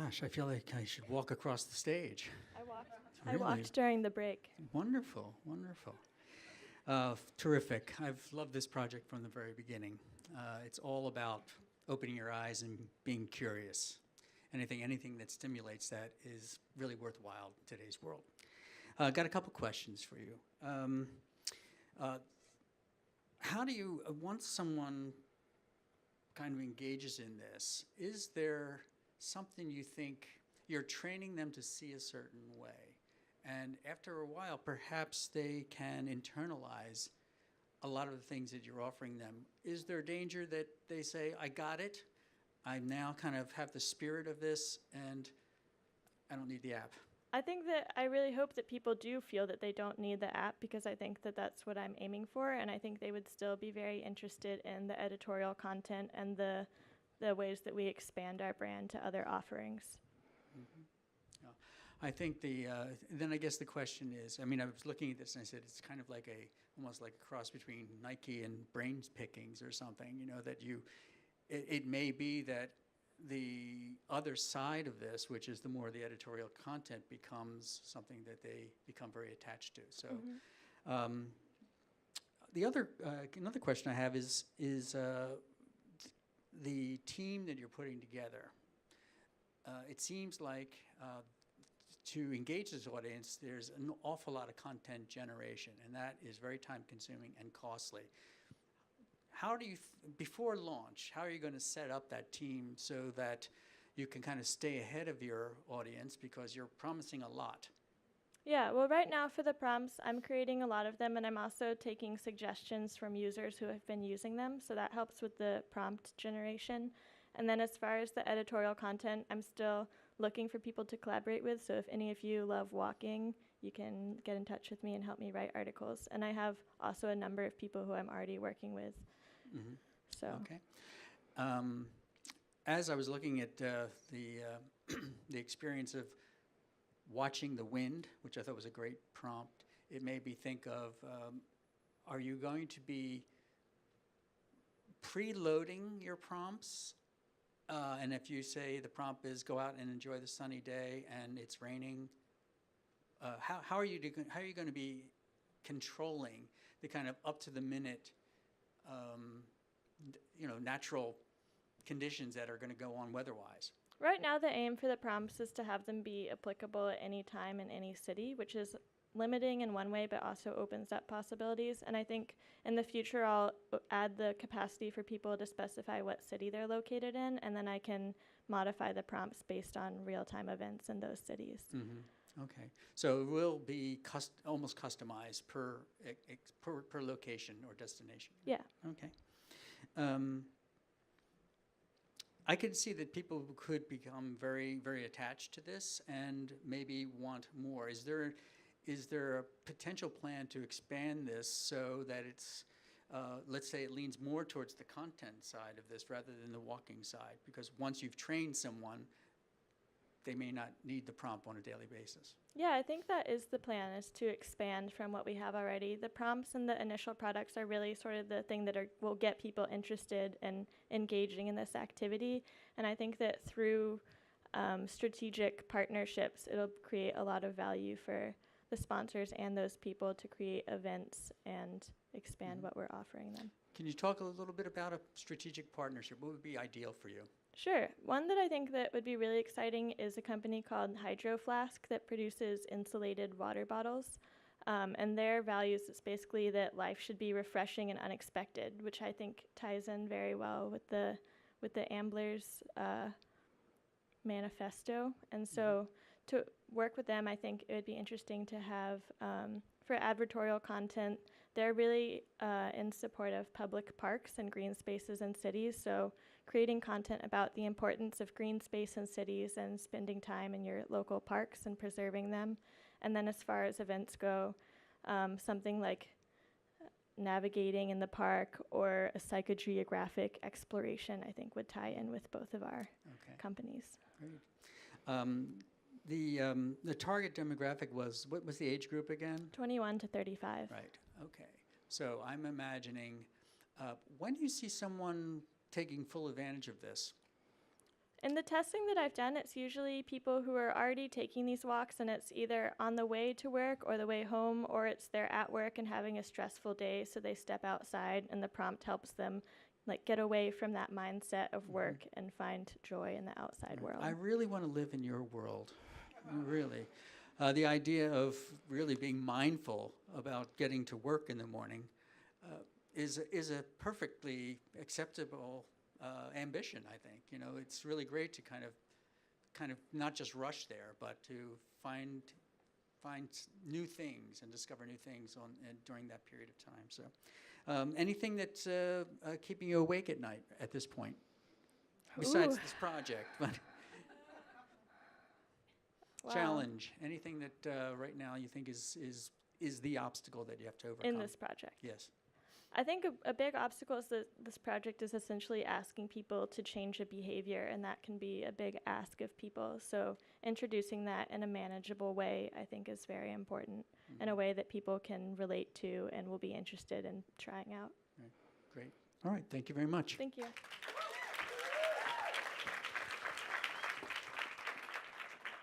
Gosh, I feel like I should walk across the stage. I Really walked during the break. wonderful, wonderful. Terrific. I've loved this project from the very beginning. It's all about opening your eyes and being curious. Anything that stimulates that is really worthwhile in today's world. Got a couple questions for you. Uh, how do you, once someone kind of engages in this, is there something you think you're training them to see a certain way? And after a while, perhaps they can internalize a lot of the things that you're offering them. Is there danger that they say, I got it, I now kind of have the spirit of this, and I don't need the app? I think that I really hope that people do feel that they don't need the app, because I think that that's what I'm aiming for, and I think they would still be very interested in the editorial content and the ways that we expand our brand to other offerings. Mm-hmm. I think then I guess the question is, I mean, I was looking at this and I said, it's kind of like almost like a cross between Nike and brains pickings or something, that it may be that the other side of this, which is the more the editorial content, becomes something that they become very attached to. So another question I have is the team that you're putting together. It seems like to engage this audience, there's an awful lot of content generation, and that is very time-consuming and costly. How do you, before launch, how are you going to set up that team so that you can kind of stay ahead of your audience, because you're promising a lot? Yeah, well, right now for the prompts, I'm creating a lot of them, and I'm also taking suggestions from users who have been using them, so that helps with the prompt generation. And then as far as the editorial content, I'm still looking for people to collaborate with, so if any of you love walking, you can get in touch with me and help me write articles. And I have also a number of people who I'm already working with. Mm-hmm. So. Okay. As I was looking at the experience of watching the wind, which I thought was a great prompt, it made me think of, are you going to be preloading your prompts? And if you say the prompt is go out and enjoy the sunny day and it's raining, how are you going to be controlling the kind of up to the minute, natural conditions that are going to go on weather-wise? Right now, the aim for the prompts is to have them be applicable at any time in any city, which is limiting in one way, but also opens up possibilities. And I think in the future, I'll add the capacity for people to specify what city they're located in, and then I can modify the prompts based on real-time events in those cities. Mm-hmm. Okay. So it will be almost customized per location or destination. Yeah. Okay. I could see that people could become very, very attached to this and maybe want more. Is there a potential plan to expand this so that it's, let's say it leans more towards the content side of this rather than the walking side? Because once you've trained someone, they may not need the prompt on a daily basis. Yeah, I think that is the plan, is to expand from what we have already. The prompts and the initial products are really sort of the thing that will get people interested and engaging in this activity. And I think that through strategic partnerships, it'll create a lot of value for the sponsors and those people to create events and expand what we're offering them. Can you talk a little bit about a strategic partnership? What would be ideal for you? Sure. One that I think that would be really exciting is a company called Hydro Flask that produces insulated water bottles. And their values is basically that life should be refreshing and unexpected, which I think ties in very well with the Amblers manifesto. And so to work with them, I think it would be interesting to have, for advertorial content, they're really in support of public parks and green spaces in cities. So creating content about the importance of green space in cities and spending time in your local parks and preserving them. And then as far as events go, something like navigating in the park or a psychogeographic exploration, I think would tie in with both of our companies. Great. The target demographic was, what was the age group again? 21 to 35. Right, okay. So I'm imagining, when do you see someone taking full advantage of this? In the testing that I've done, it's usually people who are already taking these walks, and it's either on the way to work or the way home, or it's they're at work and having a stressful day, so they step outside, and the prompt helps them like get away from that mindset of work and find joy in the outside world. I really want to live in your world, really. The idea of really being mindful about getting to work in the morning is a perfectly acceptable ambition, I think. You know, it's really great to kind of not just rush there, but to find new things and discover new things during that period of time. So, anything that's keeping you awake at night at this point, besides this project, but Wow. challenge, anything that right now you think is the obstacle that you have to overcome In this project. Yes. I think a big obstacle is that this project is essentially asking people to change a behavior, and that can be a big ask of people. So introducing that in a manageable way, I think, is very important, in a way that people can relate to and will be interested in trying out. Great. All right. Thank you very much. Thank you.